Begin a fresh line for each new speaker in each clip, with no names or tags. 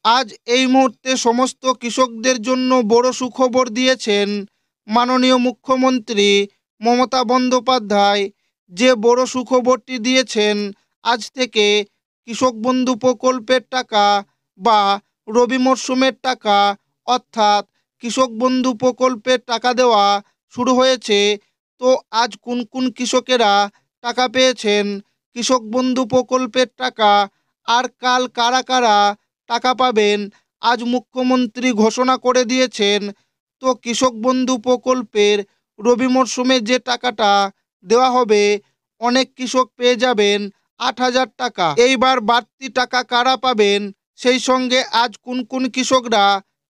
আজ এই মুহূর্তে সমস্ত কৃষকদের জন্য বড় সুখবর দিয়েছেন মাননীয় মুখ্যমন্ত্রী মমতা বন্দ্যোপাধ্যায়। যে বড় সুখবরটি দিয়েছেন, আজ থেকে কৃষক বন্ধু প্রকল্পের টাকা বা রবি মরশুমের টাকা অর্থাৎ কৃষক বন্ধু প্রকল্পের টাকা দেওয়া শুরু হয়েছে। তো আজ কোন কোন কৃষকেরা টাকা পেয়েছেন কৃষক বন্ধু প্রকল্পের টাকা, আর কাল কারা কারা টাকা পাবেন, আজ মুখ্যমন্ত্রী ঘোষণা করে দিয়েছেন। তো কৃষক বন্ধু প্রকল্পের রবি মরশুমে যে টাকাটা দেওয়া হবে, অনেক কৃষক পেয়ে যাবেন 8,000 টাকা। এইবার বাড়তি টাকা কারা পাবেন, সেই সঙ্গে আজ কোন কোন কৃষকরা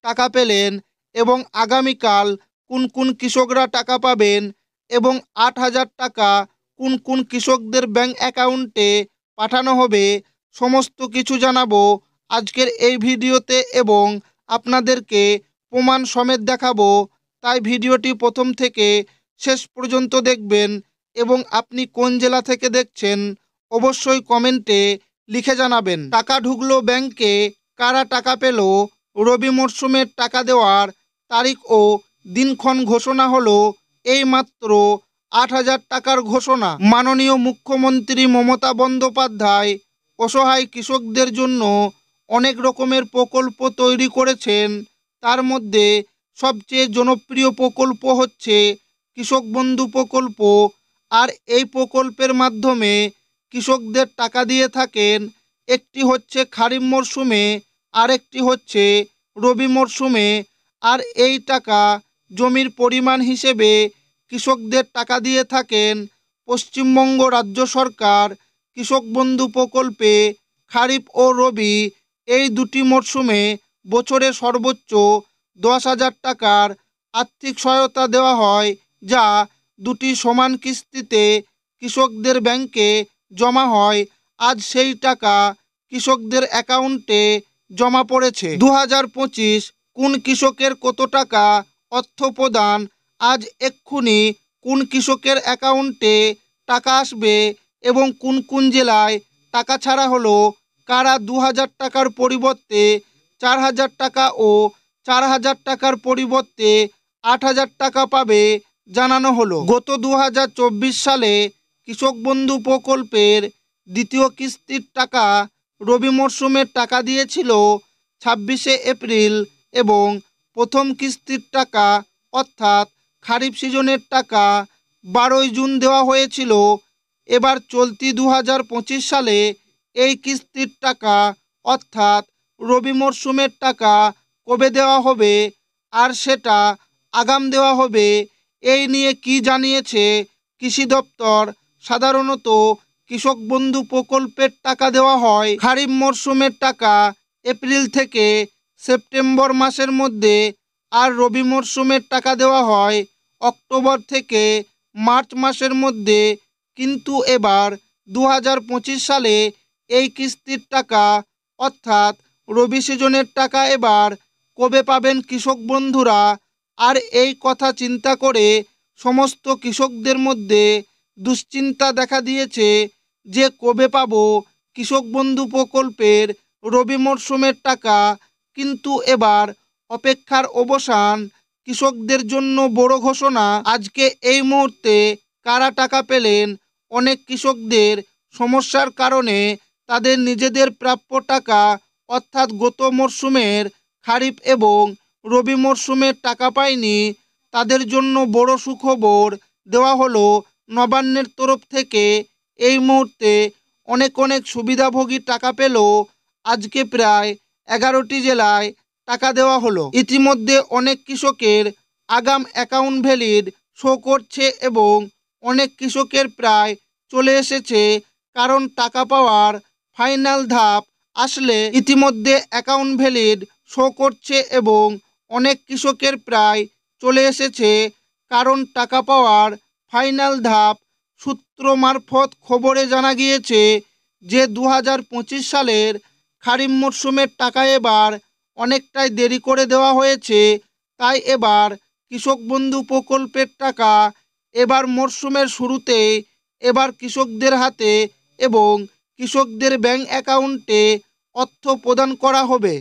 টাকা পেলেন এবং আগামীকাল কোন কোন কৃষকরা টাকা পাবেন এবং 8,000 টাকা কোন কোন কৃষকদের ব্যাংক অ্যাকাউন্টে পাঠানো হবে, সমস্ত কিছু জানাবো আজকের এই ভিডিওতে এবং আপনাদেরকে প্রমাণ সমেত দেখাবো। তাই ভিডিওটি প্রথম থেকে শেষ পর্যন্ত দেখবেন এবং আপনি কোন জেলা থেকে দেখছেন অবশ্যই কমেন্টে লিখে জানাবেন। টাকা ঢুকলো ব্যাংকে, কারা টাকা পেল, রবি মরশুমের টাকা দেওয়ার তারিখ ও দিনক্ষণ ঘোষণা হলো এই মাত্র। 8,000 টাকার ঘোষণা। মাননীয় মুখ্যমন্ত্রী মমতা বন্দ্যোপাধ্যায় অসহায় কৃষকদের জন্য অনেক রকমের প্রকল্প তৈরি করেছেন। তার মধ্যে সবচেয়ে জনপ্রিয় প্রকল্প হচ্ছে কৃষক বন্ধু প্রকল্প। আর এই প্রকল্পের মাধ্যমে কৃষকদের টাকা দিয়ে থাকেন। একটি হচ্ছে খারিফ মরশুমে, আরেকটি হচ্ছে রবি মরশুমে। আর এই টাকা জমির পরিমাণ হিসেবে কৃষকদের টাকা দিয়ে থাকেন পশ্চিমবঙ্গ রাজ্য সরকার। কৃষক বন্ধু প্রকল্পে খারিফ ও রবি এই দুটি মরশুমে বছরে সর্বোচ্চ 10,000 টাকার আর্থিক সহায়তা দেওয়া হয়, যা দুটি সমান কিস্তিতে কৃষকদের ব্যাংকে জমা হয়। আজ সেই টাকা কৃষকদের অ্যাকাউন্টে জমা পড়েছে। 2025 কোন কৃষকের কত টাকা অর্থ প্রদান, আজ এক্ষুনি কোন কৃষকের অ্যাকাউন্টে টাকা আসবে এবং কোন কোন জেলায় টাকা ছাড়া হলো, কারা 2,000 টাকার পরিবর্তে 4,000 টাকা ও 4,000 টাকার পরিবর্তে 8,000 টাকা পাবে জানানো হলো। গত 2024 সালে কৃষক বন্ধু প্রকল্পের দ্বিতীয় কিস্তির টাকা রবি মরশুমের টাকা দিয়েছিল 26শে এপ্রিল এবং প্রথম কিস্তির টাকা অর্থাৎ খারিফ সিজনের টাকা 12ই জুন দেওয়া হয়েছিল। এবার চলতি 2025 সালে এই কিস্তির টাকা অর্থাৎ রবি মরশুমের টাকা কবে দেওয়া হবে আর সেটা আগাম দেওয়া হবে, এই নিয়ে কি জানিয়েছে কৃষি দপ্তর। সাধারণত কৃষক বন্ধু প্রকল্পের টাকা দেওয়া হয় খারিফ মরশুমের টাকা এপ্রিল থেকে সেপ্টেম্বর মাসের মধ্যে, আর রবি মরশুমের টাকা দেওয়া হয় অক্টোবর থেকে মার্চ মাসের মধ্যে। কিন্তু এবার 2025 সালে এই কিস্তির টাকা অর্থাৎ রবি সিজনের টাকা এবার কবে পাবেন কৃষক বন্ধুরা, আর এই কথা চিন্তা করে সমস্ত কৃষকদের মধ্যে দুশ্চিন্তা দেখা দিয়েছে যে কবে পাবো কৃষক বন্ধু প্রকল্পের রবি মরশুমের টাকা। কিন্তু এবার অপেক্ষার অবসান, কৃষকদের জন্য বড় ঘোষণা। আজকে এই মুহূর্তে কারা টাকা পেলেন, অনেক কৃষকদের সমস্যার কারণে তাদের নিজেদের প্রাপ্য টাকা অর্থাৎ গত মরশুমের খারিফ এবং রবি মরশুমের টাকা পায়নি। তাদের জন্য বড় সুখবর দেওয়া হলো নবান্নের তরফ থেকে। এই মুহূর্তে অনেক অনেক সুবিধাভোগী টাকা পেল। আজকে প্রায় 11টি জেলায় টাকা দেওয়া হলো। ইতিমধ্যে অনেক কৃষকের আগাম অ্যাকাউন্ট ভ্যালিড শো করছে এবং অনেক কৃষকের প্রায় চলে এসেছে, কারণ টাকা পাওয়ার ফাইনাল ধাপ আসলে ইতিমধ্যে অ্যাকাউন্ট ভ্যালিড শো করছে এবং অনেক কৃষকের প্রায় চলে এসেছে, কারণ টাকা পাওয়ার ফাইনাল ধাপ। সূত্র মারফত খবরে জানা গিয়েছে যে 2025 সালের খারিফ মরশুমের টাকা এবার অনেকটাই দেরি করে দেওয়া হয়েছে। তাই এবার কৃষক বন্ধু প্রকল্পের টাকা এবার মরশুমের শুরুতে এবার কৃষকদের হাতে এবং কৃষকদের ব্যাংক অ্যাকাউন্টে অর্থ প্রদান করা হবে।